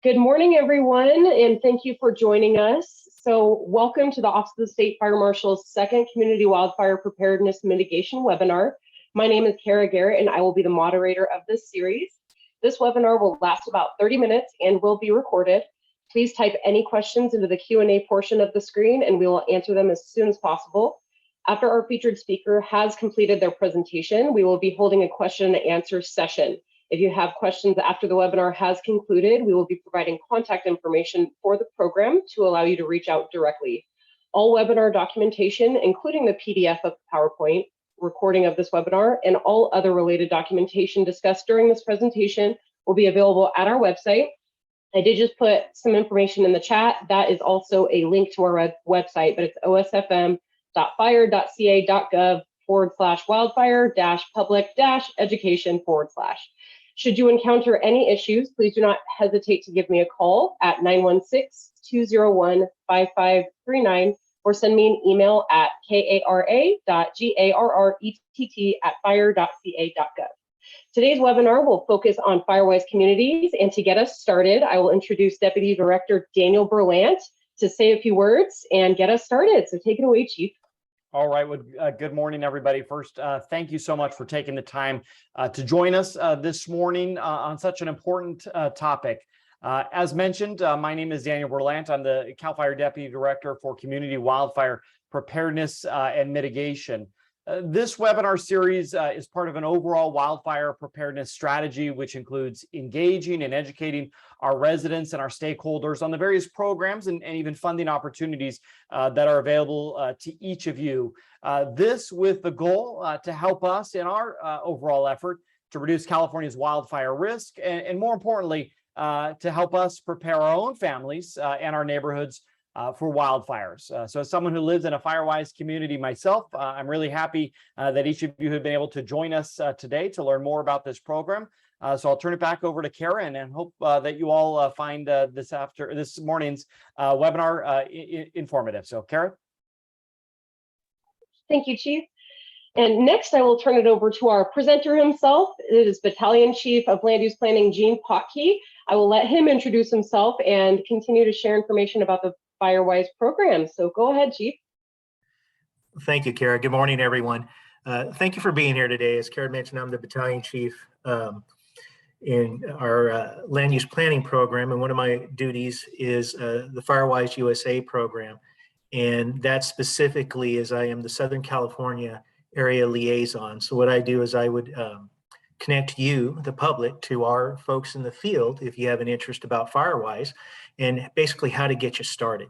Good morning, everyone, and thank you for joining us. So welcome to the Office of the State Fire Marshal's second Community Wildfire Preparedness and Mitigation webinar. My name is Kara Garrett, and I will be the moderator of this series. This webinar will last about 30 minutes and will be recorded. Please type any questions into the Q&A portion of the screen, and we will answer them as soon as possible. After our featured speaker has completed their presentation, we will be holding a question and answer session. If you have questions after the webinar has concluded, we will be providing contact information for the program to allow you to reach out directly. All webinar documentation, including the PDF of the PowerPoint recording of this webinar and all other related documentation discussed during this presentation, will be available at our website. I did just put some information in the chat. That is also a link to our website, but it's osfm.fire.ca.gov/wildfire-public-education/. Should you encounter any issues, please do not hesitate to give me a call at 916-201-5539 or send me an email at kara.garrett@fire.ca.gov. Today's webinar will focus on Firewise Communities, and to get us started, I will introduce Deputy Director Daniel Berlant to say a few words and get us started. So take it away, Chief. All right, well, good morning, everybody. First, thank you so much for taking the time to join us this morning on such an important topic. As mentioned, my name is Daniel Berlant. I'm the CAL FIRE Deputy Director for Community Wildfire Preparedness and Mitigation. This webinar series is part of an overall wildfire preparedness strategy, which includes engaging and educating our residents and our stakeholders on the various programs and even funding opportunities that are available to each of you. This with the goal to help us in our overall effort to reduce California's wildfire risk and more importantly, to help us prepare our own families and our neighborhoods for wildfires. So as someone who lives in a Firewise community myself, I'm really happy that each of you have been able to join us today to learn more about this program. So I'll turn it back over to Kara and hope that you all find this morning's webinar informative. So Kara. Thank you, Chief. And next, I will turn it over to our presenter himself. It is Battalion Chief of Land Use Planning, Gene Potke. I will let him introduce himself and continue to share information about the Firewise program. So go ahead, Chief. Thank you, Kara. Good morning, everyone. Thank you for being here today. As Kara mentioned, I'm the Battalion Chief in our land use planning program, and one of my duties is the Firewise USA program, and that specifically is I am the Southern California area liaison. So what I do is I would connect you, the public, to our folks in the field if you have an interest about Firewise and basically how to get you started.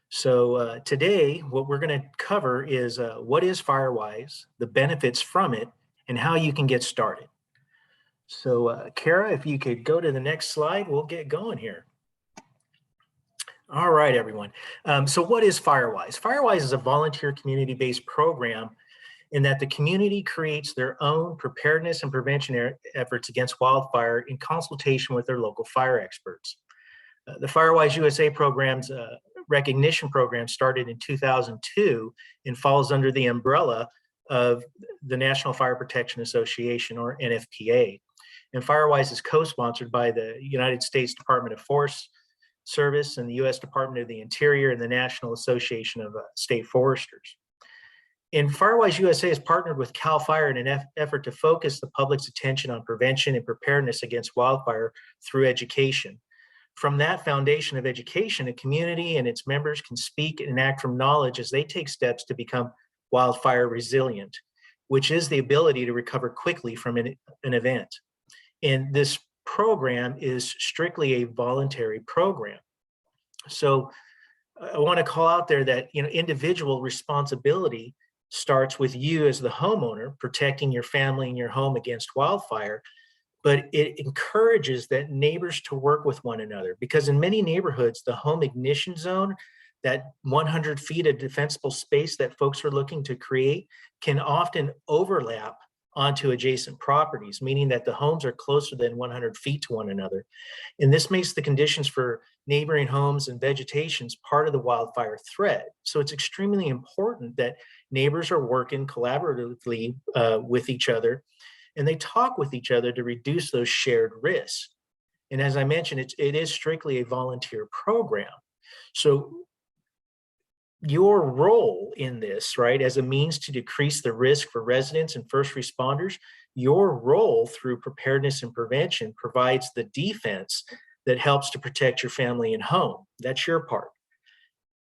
So today, what we're going to cover is what is Firewise, the benefits from it, and how you can get started. So Kara, if you could go to the next slide, we'll get going here. All right, everyone. So what is Firewise? Firewise is a volunteer community-based program in that the community creates their own preparedness and prevention efforts against wildfire in consultation with their local fire experts. The Firewise USA program's recognition program started in 2002 and falls under the umbrella of the National Fire Protection Association, or NFPA. And Firewise is co-sponsored by the United States Department of Forest Service and the U.S. Department of the Interior and the National Association of State Foresters. And Firewise USA has partnered with CAL FIRE in an effort to focus the public's attention on prevention and preparedness against wildfire through education. From that foundation of education, a community and its members can speak and act from knowledge as they take steps to become wildfire resilient, which is the ability to recover quickly from an event. And this program is strictly a voluntary program. So I want to call out there that individual responsibility starts with you as the homeowner protecting your family and your home against wildfire, but it encourages that neighbors to work with one another, because in many neighborhoods, the home ignition zone, that 100 feet of defensible space that folks are looking to create, can often overlap onto adjacent properties, meaning that the homes are closer than 100 feet to one another. And this makes the conditions for neighboring homes and vegetations part of the wildfire threat. So it's extremely important that neighbors are working collaboratively with each other, and they talk with each other to reduce those shared risks. And as I mentioned, it is strictly a volunteer program. So your role in this, right, as a means to decrease the risk for residents and first responders, your role through preparedness and prevention provides the defense that helps to protect your family and home. That's your part.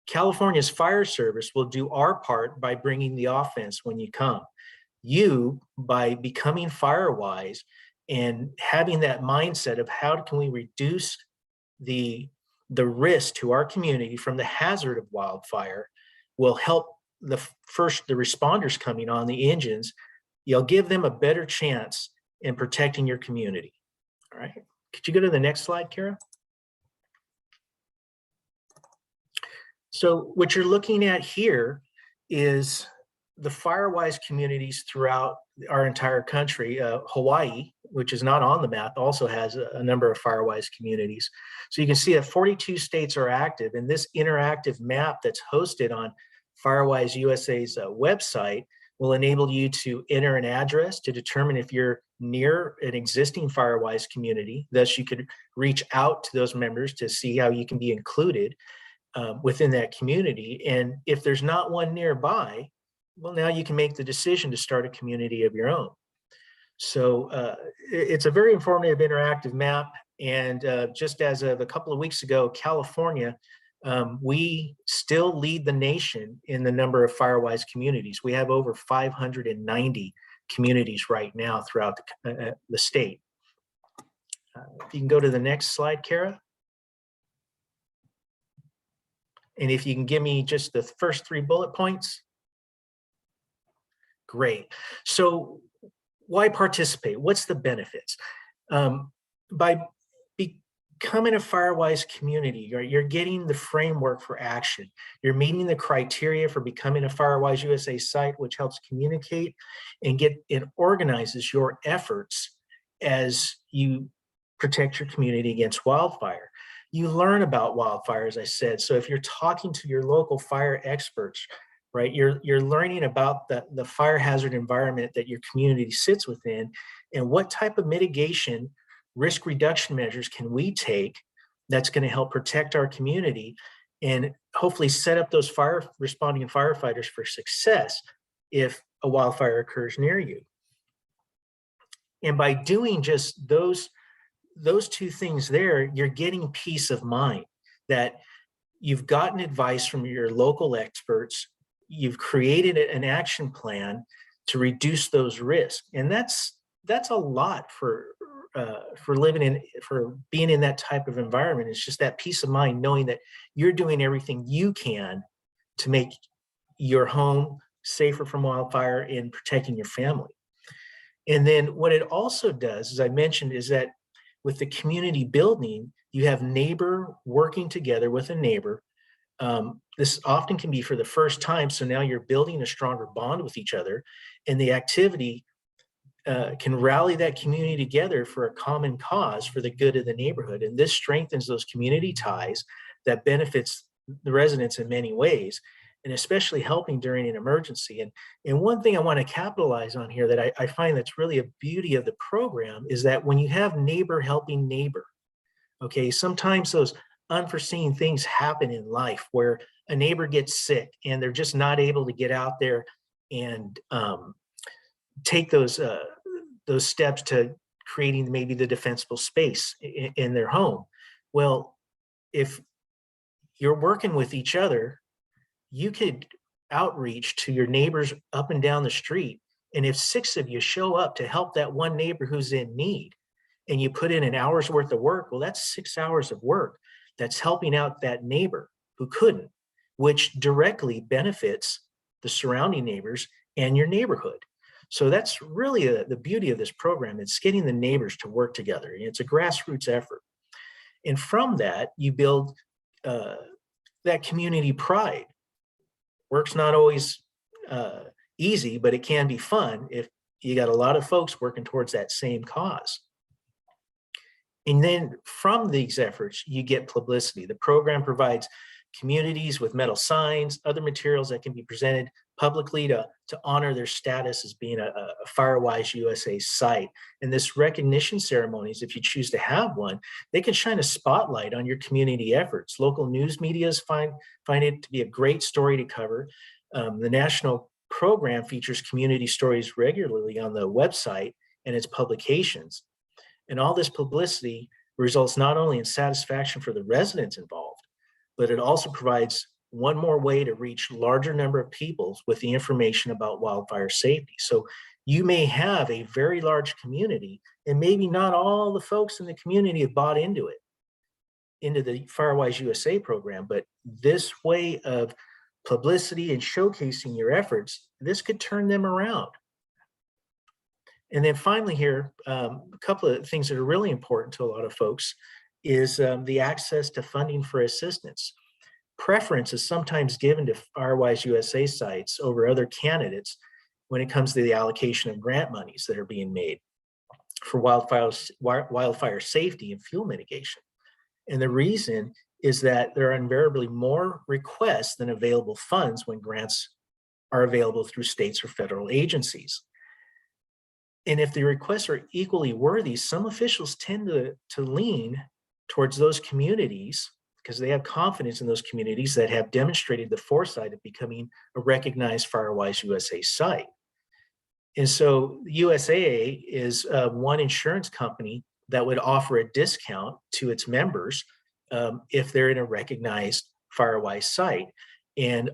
California's fire service will do our part by bringing the offense when you come. You, by becoming Firewise and having that mindset of how can we reduce the risk to our community from the hazard of wildfire, will help the responders coming on, the engines. You'll give them a better chance in protecting your community. All right, could you go to the next slide, Kara? So what you're looking at here is the Firewise communities throughout our entire country. Hawaii, which is not on the map, also has a number of Firewise communities. So you can see that 42 states are active, and this interactive map that's hosted on Firewise USA's website will enable you to enter an address to determine if you're near an existing Firewise community. Thus, you could reach out to those members to see how you can be included within that community. And if there's not one nearby, well, now you can make the decision to start a community of your own. So it's a very informative interactive map. And just as of a couple of weeks ago, California, we still lead the nation in the number of Firewise communities. We have over 590 communities right now throughout the state. If you can go to the next slide, Kara. And if you can give me just the first 3 bullet points. Great. So why participate? What's the benefits? By becoming a Firewise community, you're getting the framework for action. You're meeting the criteria for becoming a Firewise USA site, which helps communicate and it organizes your efforts as you protect your community against wildfire. You learn about wildfire, as I said. So if you're talking to your local fire experts, right, you're learning about the fire hazard environment that your community sits within, and what type of mitigation, risk reduction measures can we take that's going to help protect our community and hopefully set up those fire responding firefighters for success if a wildfire occurs near you. And by doing just those 2 things there, you're getting peace of mind that you've gotten advice from your local experts, you've created an action plan to reduce those risks. And that's a lot for being in that type of environment. It's just that peace of mind, knowing that you're doing everything you can to make your home safer from wildfire and protecting your family. And then what it also does, as I mentioned, is that with the community building, you have neighbor working together with a neighbor. This often can be for the first time, so now you're building a stronger bond with each other, and the activity can rally that community together for a common cause for the good of the neighborhood. And this strengthens those community ties that benefits the residents in many ways, and especially helping during an emergency. And one thing I want to capitalize on here that I find that's really a beauty of the program is that when you have neighbor helping neighbor, okay, sometimes those unforeseen things happen in life where a neighbor gets sick and they're just not able to get out there and take those steps to creating maybe the defensible space in their home. Well, if you're working with each other, you could outreach to your neighbors up and down the street. And if 6 of you show up to help that one neighbor who's in need, and you put in an hour's worth of work, well, that's 6 hours of work that's helping out that neighbor who couldn't, which directly benefits the surrounding neighbors and your neighborhood. So that's really the beauty of this program. It's getting the neighbors to work together. It's a grassroots effort. And from that, you build that community pride. Work's not always easy, but it can be fun if you got a lot of folks working towards that same cause. And then from these efforts, you get publicity. The program provides communities with metal signs, other materials that can be presented publicly to honor their status as being a Firewise USA site. And this recognition ceremonies, if you choose to have one, they can shine a spotlight on your community efforts. Local news medias find it to be a great story to cover. The national program features community stories regularly on the website and its publications. And all this publicity results not only in satisfaction for the residents involved, but it also provides one more way to reach larger number of people with the information about wildfire safety. So you may have a very large community, and maybe not all the folks in the community have bought into the Firewise USA program, but this way of publicity and showcasing your efforts, this could turn them around. And then finally here, a couple of things that are really important to a lot of folks is the access to funding for assistance. Preference is sometimes given to Firewise USA sites over other candidates when it comes to the allocation of grant monies that are being made for wildfire safety and fuel mitigation. And the reason is that there are invariably more requests than available funds when grants are available through states or federal agencies. And if the requests are equally worthy, some officials tend to lean towards those communities because they have confidence in those communities that have demonstrated the foresight of becoming a recognized Firewise USA site. And so USAA is one insurance company that would offer a discount to its members if they're in a recognized Firewise site. And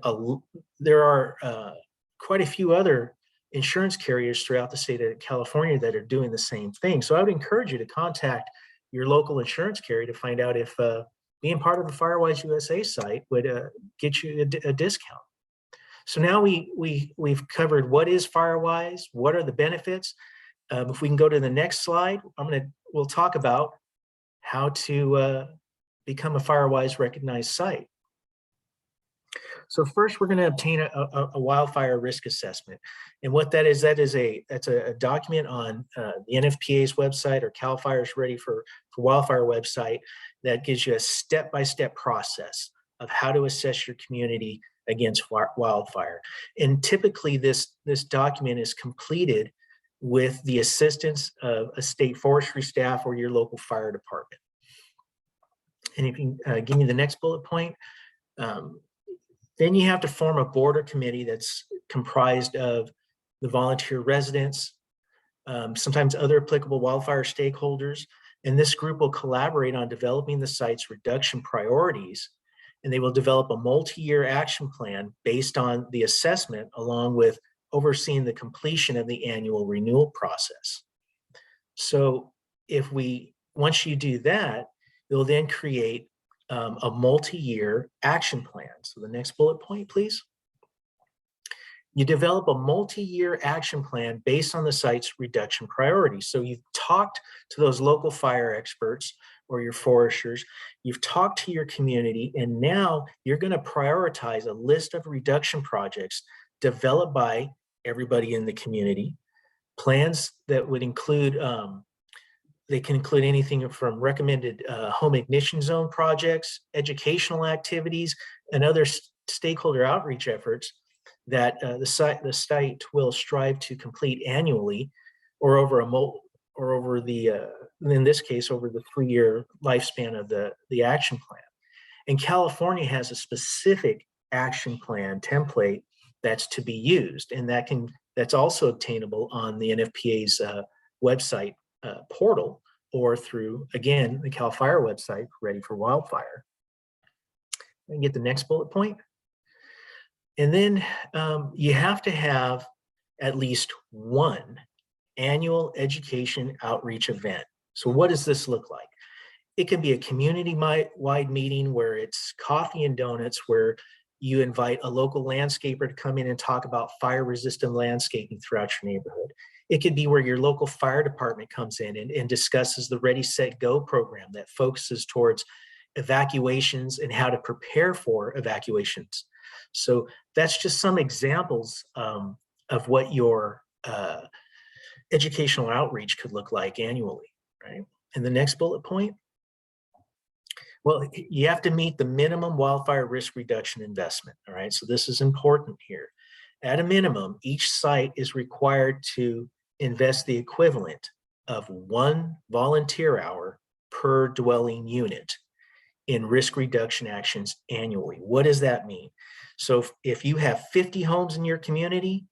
there are quite a few other insurance carriers throughout the state of California that are doing the same thing. So I would encourage you to contact your local insurance carrier to find out if being part of the Firewise USA site would get you a discount. So now we've covered what is Firewise, what are the benefits. If we can go to the next slide, we'll talk about how to become a Firewise recognized site. So first, we're going to obtain a wildfire risk assessment, and what that is that's a document on the NFPA's website or Cal Fire's Ready for Wildfire website that gives you a step-by-step process of how to assess your community against wildfire. And typically, this document is completed with the assistance of a state forestry staff or your local fire department. And if you can give me the next bullet point. Then you have to form a board or committee that's comprised of the volunteer residents, sometimes other applicable wildfire stakeholders, and this group will collaborate on developing the site's reduction priorities, and they will develop a multi-year action plan based on the assessment along with overseeing the completion of the annual renewal process. So once you do that, you'll then create a multi-year action plan. So the next bullet point, please. You develop a multi-year action plan based on the site's reduction priorities. So you've talked to those local fire experts or your foresters, you've talked to your community, and now you're going to prioritize a list of reduction projects developed by everybody in the community. Plans that would include they can include anything from recommended home ignition zone projects, educational activities, and other stakeholder outreach efforts that the site will strive to complete annually, or in this case, over the 3-year lifespan of the action plan. And California has a specific action plan template that's to be used, and that's also obtainable on the NFPA's website portal, or through, again, the Cal Fire website, Ready for Wildfire. And get the next bullet point. And then you have to have at least one annual education outreach event. So what does this look like? It can be a community-wide meeting where it's coffee and donuts, where you invite a local landscaper to come in and talk about fire-resistant landscaping throughout your neighborhood. It could be where your local fire department comes in and discusses the Ready, Set, Go program that focuses towards evacuations and how to prepare for evacuations. So that's just some examples of what your educational outreach could look like annually, right? And the next bullet point. Well, you have to meet the minimum wildfire risk reduction investment, all right? So this is important here. at a minimum, each site is required to invest the equivalent of 1 volunteer hour per dwelling unit in risk reduction actions annually. What does that mean? So if you have 50 homes in your community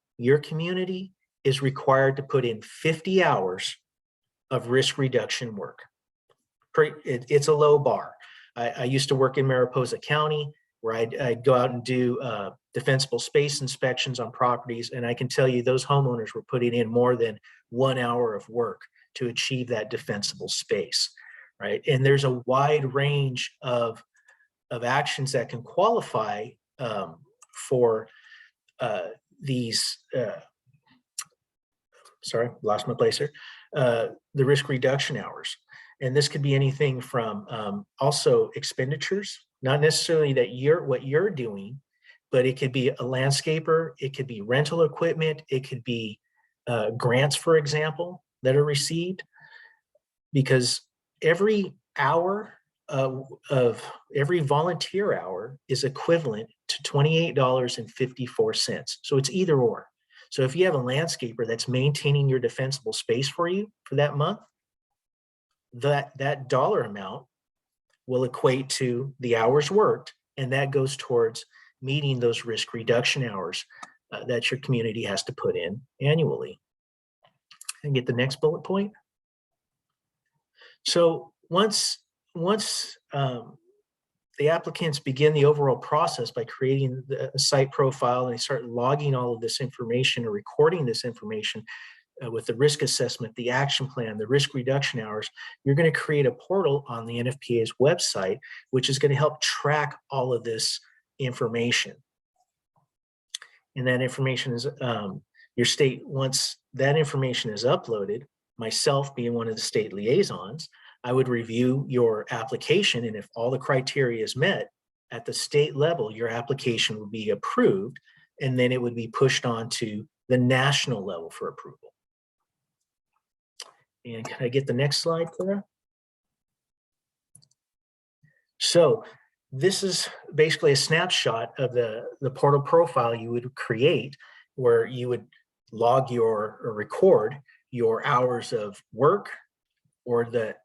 is required to put in 50 hours of risk reduction work. It's a low bar. I used to work in Mariposa County, where I'd go out and do defensible space inspections on properties, and I can tell you those homeowners were putting in more than 1 hour of work to achieve that defensible space, right? And there's a wide range of actions that can qualify for these, sorry, lost my place here, the risk reduction hours. And this could be anything from also expenditures, not necessarily that what you're doing, but it could be a landscaper, it could be rental equipment, it could be grants, for example, that are received, because every hour of every volunteer hour is equivalent to $28.54. So it's either or. So if you have a landscaper that's maintaining your defensible space for you for that month, that dollar amount will equate to the hours worked, and that goes towards meeting those risk reduction hours that your community has to put in annually. And get the next bullet point. So once the applicants begin the overall process by creating a site profile, and they start logging all of this information or recording this information with the risk assessment, the action plan, the risk reduction hours, you're going to create a portal on the NFPA's website, which is going to help track all of this information. And that information is your state, once that information is uploaded, myself being one of the state liaisons, I would review your application, and if all the criteria is met at the state level, your application would be approved, and then it would be pushed on to the national level for approval. And can I get the next slide, Clara? So this is basically a snapshot of the portal profile you would create, where you would log or record your hours of work, or the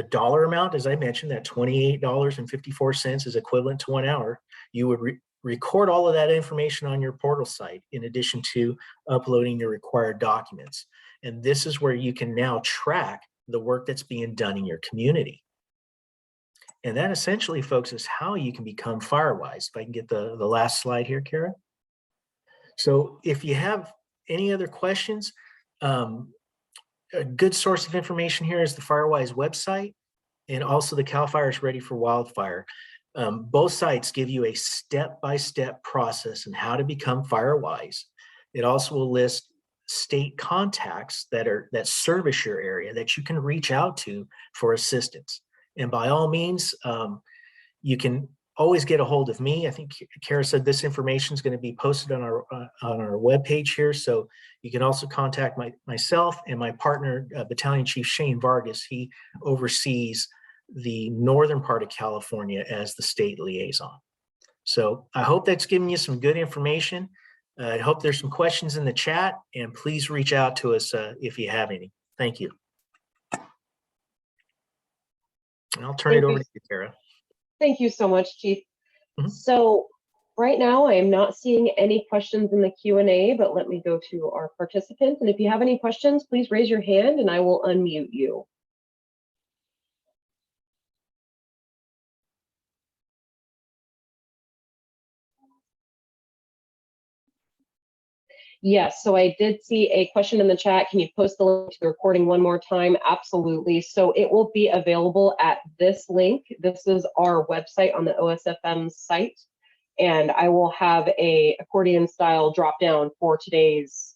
dollar amount, as I mentioned, that $28.54 is equivalent to 1 hour. You would record all of that information on your portal site, in addition to uploading your required documents. And this is where you can now track the work that's being done in your community. And that essentially, folks, is how you can become Firewise. If I can get the last slide here, Kara. So if you have any other questions, a good source of information here is the Firewise website, and also the CAL FIRE's Ready for Wildfire. Both sites give you a step-by-step process on how to become Firewise. It also will list state contacts that service your area that you can reach out to for assistance. And by all means, you can always get a hold of me. I think Kara said this information is going to be posted on our webpage here. So you can also contact myself and my partner, Battalion Chief Shane Vargas. He oversees the northern part of California as the state liaison. So I hope that's given you some good information. I hope there's some questions in the chat, and please reach out to us if you have any. Thank you. And I'll turn it over to you, Kara. Thank you so much, Chief. Mm-hmm. So right now, I am not seeing any questions in the Q&A, but let me go to our participants. And if you have any questions, please raise your hand and I will unmute you. Yes, so I did see a question in the chat. Can you post the link to the recording one more time? Absolutely. So it will be available at this link. This is our website on the OSFM site. And I will have a accordion style drop down for today's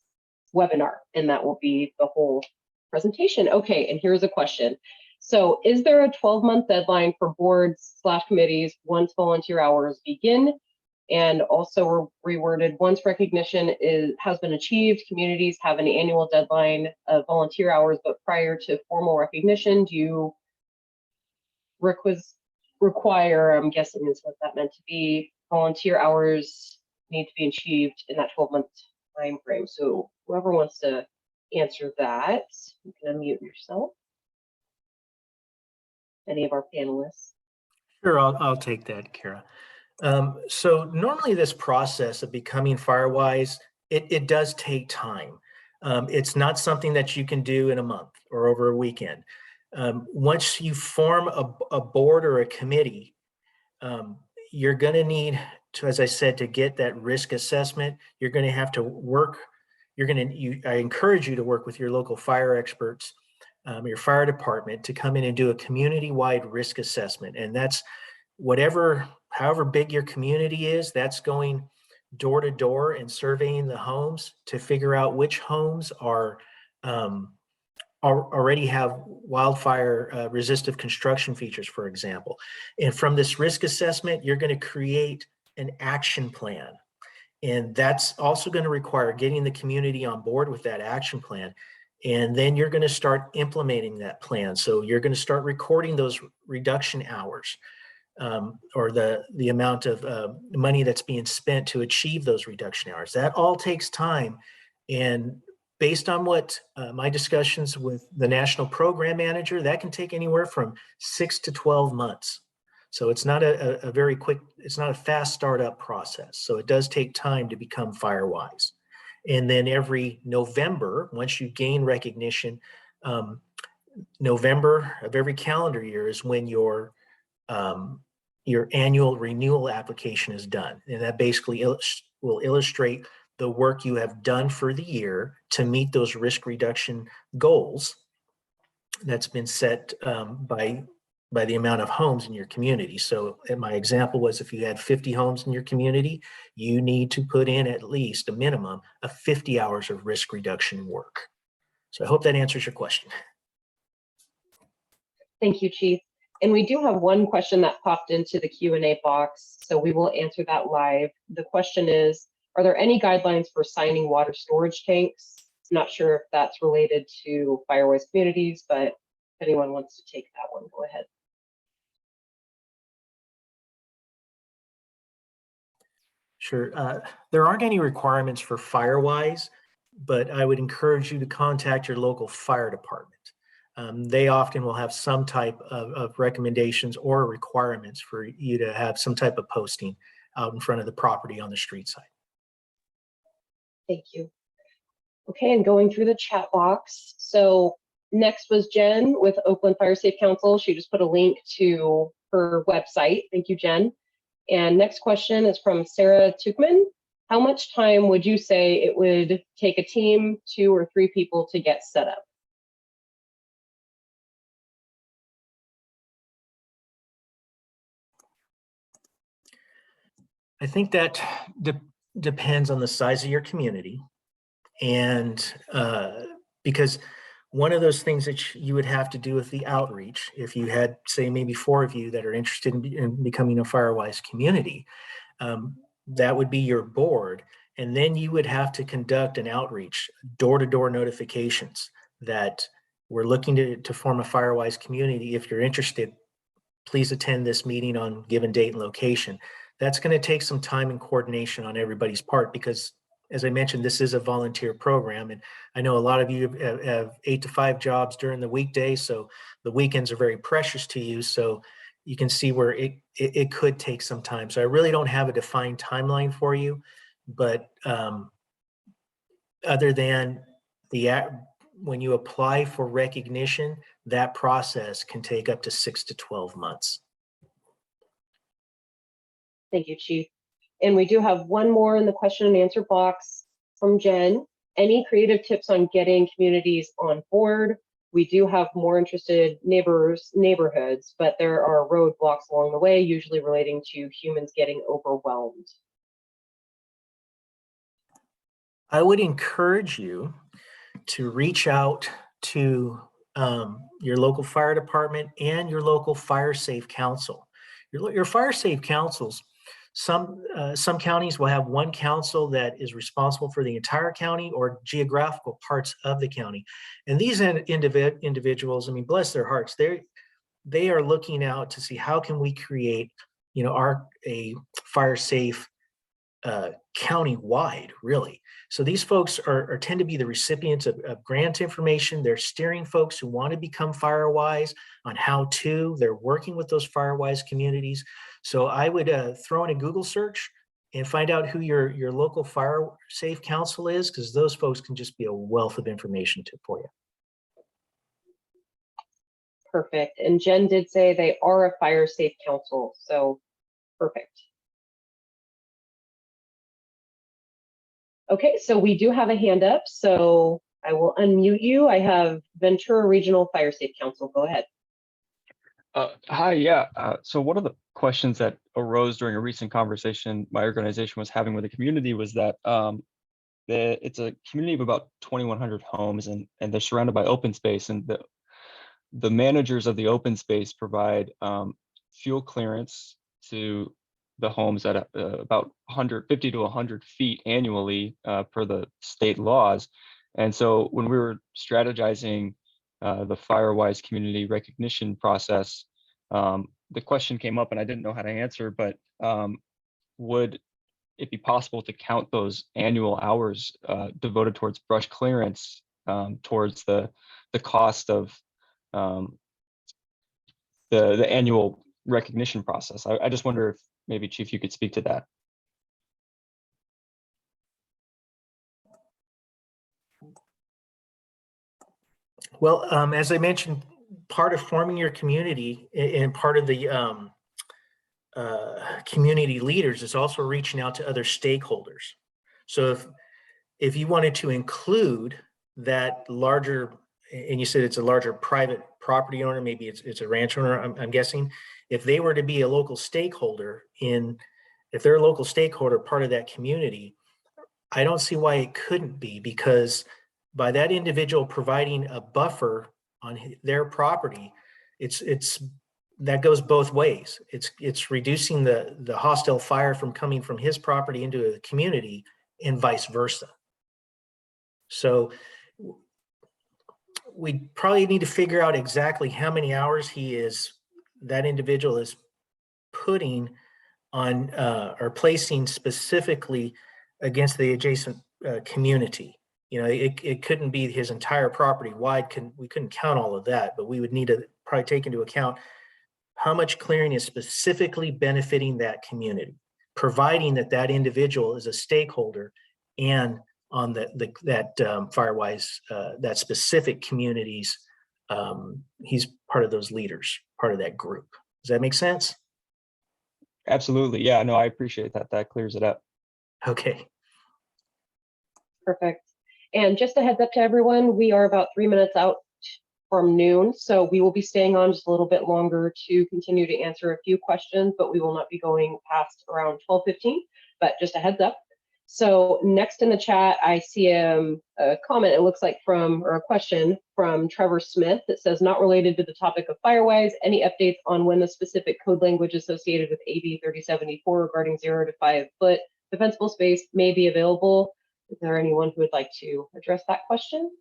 webinar, and that will be the whole presentation. Okay, and here's a question. So is there a 12-month deadline for boards/committees once volunteer hours begin? And also reworded, once recognition has been achieved, communities have an annual deadline of volunteer hours, but prior to formal recognition, do you require, I'm guessing is what that meant to be, volunteer hours need to be achieved in that 12-month time frame? So whoever wants to answer that, you can unmute yourself. Any of our panelists? Sure, I'll take that, Kara. So normally this process of becoming Firewise, it does take time. It's not something that you can do in a month or over a weekend. Once you form a board or a committee, you're going to need to, as I said, to get that risk assessment, you're going to have to work. I encourage you to work with your local fire experts, your fire department, to come in and do a community-wide risk assessment. And that's however big your community is, that's going door to door and surveying the homes to figure out which homes already have wildfire resistive construction features, for example. And from this risk assessment, you're going to create an action plan. And that's also going to require getting the community on board with that action plan. And then you're going to start implementing that plan. So you're going to start recording those reduction hours, or the amount of money that's being spent to achieve those reduction hours. That all takes time. And based on what my discussions with the national program manager, that can take anywhere from 6 to 12 months. So it's not a very quick, it's not a fast startup process. So it does take time to become Firewise. And then every November, once you gain recognition, November of every calendar year is when your annual renewal application is done. And that basically will illustrate the work you have done for the year to meet those risk reduction goals that's been set by the amount of homes in your community. So my example was, if you had 50 homes in your community, you need to put in at least a minimum of 50 hours of risk reduction work. So I hope that answers your question. Thank you, Chief. And we do have one question that popped into the Q&A box, so we will answer that live. The question is, are there any guidelines for signing water storage tanks? I'm not sure if that's related to Firewise Communities, but if anyone wants to take that one, go ahead. Sure. There aren't any requirements for Firewise, but I would encourage you to contact your local fire department. They often will have some type of recommendations or requirements for you to have some type of posting out in front of the property on the street side. Thank you. Okay, and going through the chat box. So next was Jen with Oakland Fire Safe Council. She just put a link to her website. Thank you, Jen. And next question is from Sarah Tukman. How much time would you say it would take a team, 2 or 3 people, to get set up? I think that depends on the size of your community. And because one of those things that you would have to do with the outreach, if you had, say, maybe 4 of you that are interested in becoming a Firewise community, that would be your board. And then you would have to conduct an outreach, door-to-door notifications that we're looking to form a Firewise community. If you're interested, please attend this meeting on given date and location. That's going to take some time and coordination on everybody's part, because as I mentioned, this is a volunteer program, and I know a lot of you have 8 to 5 jobs during the weekday, so the weekends are very precious to you. So you can see where it could take some time. So I really don't have a defined timeline for you, but other than when you apply for recognition, that process can take up to 6 to 12 months. Thank you, Chief. And we do have one more in the question and answer box from Jen. Any creative tips on getting communities on board? We do have more interested neighborhoods, but there are roadblocks along the way, usually relating to humans getting overwhelmed. I would encourage you to reach out to your local fire department and your local fire safe council. Your fire safe councils, some counties will have one council that is responsible for the entire county or geographical parts of the county. And these individuals, I mean, bless their hearts, they are looking out to see how can we create, a fire safe county-wide, really. So these folks tend to be the recipients of grant information. They're steering folks who want to become Firewise on how to. They're working with those Firewise communities. So I would throw in a Google search and find out who your local fire safe council is, because those folks can just be a wealth of information for you. Perfect. And Jen did say they are a fire safe council, so perfect. Okay, so we do have a hand up, so I will unmute you. I have Ventura Regional Fire Safe Council. Go ahead. Hi, yeah. So one of the questions that arose during a recent conversation my organization was having with the community was that it's a community of about 2,100 homes, and they're surrounded by open space, and the managers of the open space provide fuel clearance to the homes at about 150 to 100 feet annually per the state laws. And so when we were strategizing the Firewise community recognition process, the question came up and I didn't know how to answer, but would it be possible to count those annual hours devoted towards brush clearance towards the cost of the annual recognition process? I just wonder if maybe Chief, you could speak to that. Well, as I mentioned, part of forming your community and part of the community leaders is also reaching out to other stakeholders. So if you wanted to include that larger, and you said it's a larger private property owner, maybe it's a ranch owner, I'm guessing, if they were to be a local stakeholder if they're a local stakeholder, part of that community, I don't see why it couldn't be, because by that individual providing a buffer on their property, that goes both ways. It's reducing the hostile fire from coming from his property into the community and vice versa. So we probably need to figure out exactly how many hours that individual is putting on or placing specifically against the adjacent community. You know, it couldn't be his entire property wide. We couldn't count all of that, but we would need to probably take into account how much clearing is specifically benefiting that community, providing that individual is a stakeholder and on that Firewise, that specific communities, he's part of those leaders, part of that group. Does that make sense? Absolutely. Yeah, no, I appreciate that. That clears it up. Okay. Perfect. And just a heads up to everyone, we are about 3 minutes out from noon, so we will be staying on just a little bit longer to continue to answer a few questions, but we will not be going past around 12:15, but just a heads up. So next in the chat, I see a comment, it looks like or a question from Trevor Smith that says, not related to the topic of Firewise, any updates on when the specific code language associated with AB 3074 regarding 0 to 5 foot defensible space may be available? Is there anyone who would like to address that question?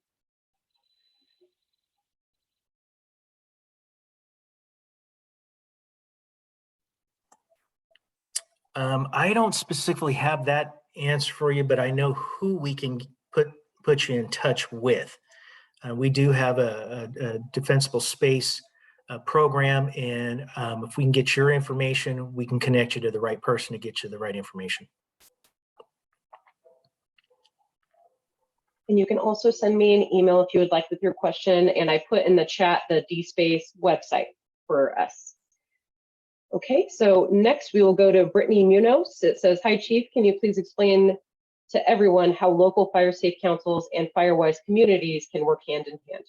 I don't specifically have that answer for you, but I know who we can put you in touch with. We do have a defensible space program, and if we can get your information, we can connect you to the right person to get you the right information. And you can also send me an email if you would like with your question, and I put in the chat the DSpace website for us. Okay, so next we will go to Brittany Munoz. It says, hi Chief, can you please explain to everyone how local fire safe councils and Firewise communities can work hand in hand?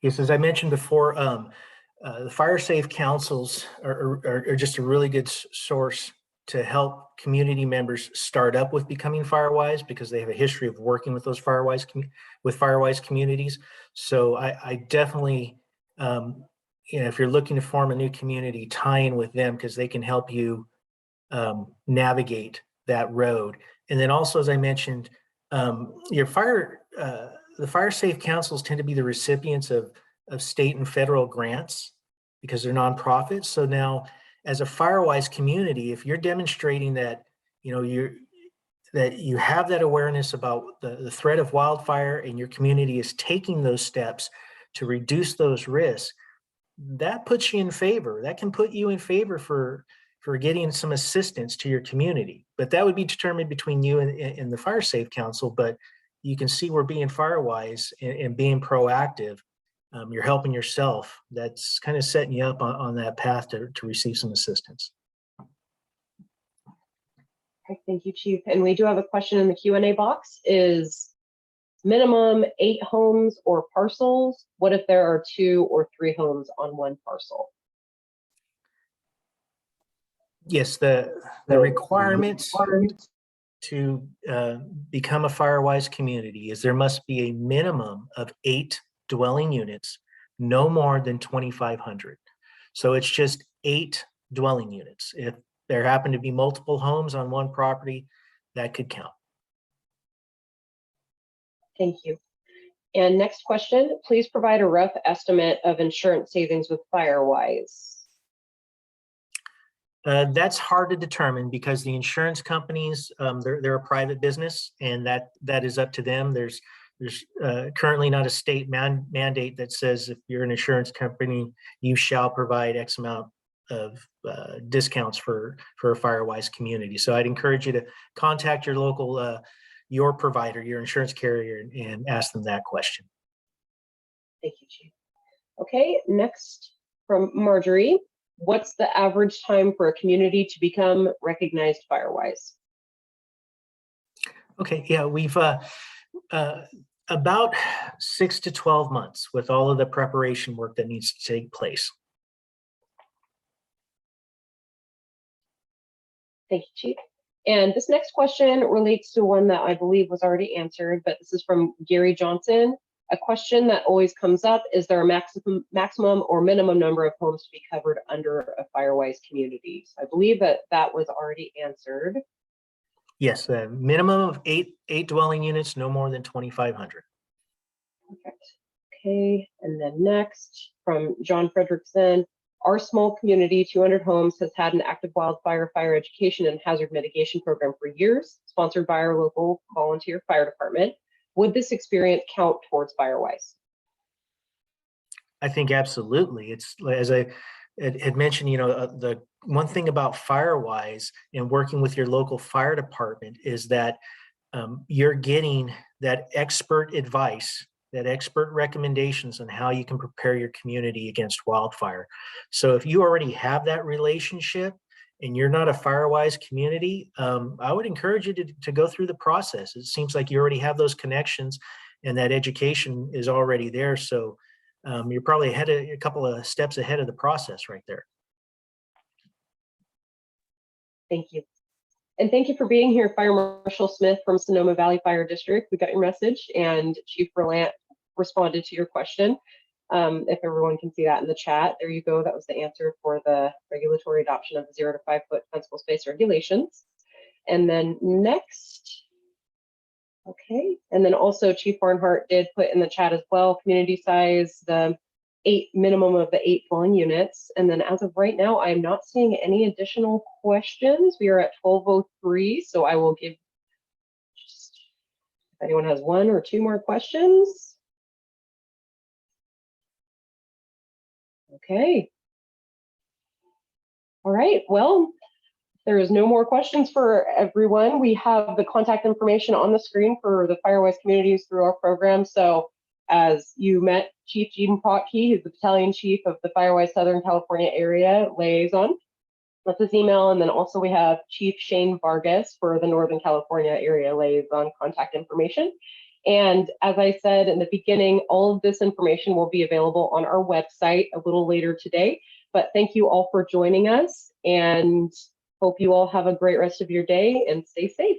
Yes, as I mentioned before, the fire safe councils are just a really good source to help community members start up with becoming Firewise, because they have a history of working with those Firewise communities. So I definitely, if you're looking to form a new community, tie in with them, because they can help you navigate that road. And then also, as I mentioned, the fire safe councils tend to be the recipients of state and federal grants. because they're nonprofits. So now, as a Firewise community, if you're demonstrating that, that you have that awareness about the threat of wildfire and your community is taking those steps to reduce those risks, that puts you in favor. That can put you in favor for getting some assistance to your community. But that would be determined between you and the Fire Safe Council. But you can see we're being Firewise and being proactive. You're helping yourself. That's kind of setting you up on that path to receive some assistance. Okay, thank you, Chief. And we do have a question in the Q&A box. Is minimum 8 homes or parcels? What if there are 2 or 3 homes on one parcel? Yes, the requirements to become a Firewise community is there must be a minimum of 8 dwelling units, no more than 2,500. So it's just 8 dwelling units. If there happen to be multiple homes on one property, that could count. Thank you. And next question, please provide a rough estimate of insurance savings with Firewise. That's hard to determine because the insurance companies, they're a private business, and that is up to them. There's currently not a state mandate that says if you're an insurance company, you shall provide X amount of discounts for a Firewise community. So I'd encourage you to contact your local, your provider, your insurance carrier, and ask them that question. Thank you, Chief. Okay, next from Marjorie. What's the average time for a community to become recognized Firewise? Okay, yeah, we've about 6 to 12 months with all of the preparation work that needs to take place. Thank you, Chief. And this next question relates to one that I believe was already answered, but this is from Gary Johnson. A question that always comes up, is there a maximum or minimum number of homes to be covered under a Firewise community? So I believe that was already answered. Yes, a minimum of eight dwelling units, no more than 2,500. Perfect. Okay, and then next from John Frederickson. Our small community, 200 homes, has had an active wildfire fire education and hazard mitigation program for years, sponsored by our local volunteer fire department. Would this experience count towards Firewise? I think absolutely. It's, as I had mentioned, the one thing about Firewise and working with your local fire department is that you're getting that expert advice, that expert recommendations on how you can prepare your community against wildfire. So if you already have that relationship and you're not a Firewise community, I would encourage you to go through the process. It seems like you already have those connections and that education is already there. So you're probably a couple of steps ahead of the process right there. Thank you. And thank you for being here, Fire Marshal Smith from Sonoma Valley Fire District. We got your message, and Chief Berlant responded to your question. If everyone can see that in the chat, there you go. That was the answer for the regulatory adoption of the 0 to 5 foot fensible space regulations. And then next, okay. And then also Chief Barnhart did put in the chat as well, community size, the minimum of the 8 dwelling units. And then as of right now, I'm not seeing any additional questions. We are at 12:03, so I will give just, if anyone has 1 or 2 more questions. Okay. All right, well, there is no more questions for everyone. We have the contact information on the screen for the Firewise communities through our program. So as you met Chief Jean Potke, who's the battalion chief of the Firewise Southern California area liaison. That's his email. And then also we have Chief Shane Vargas for the Northern California area liaison contact information. And as I said in the beginning, all of this information will be available on our website a little later today. But thank you all for joining us, and hope you all have a great rest of your day and stay safe.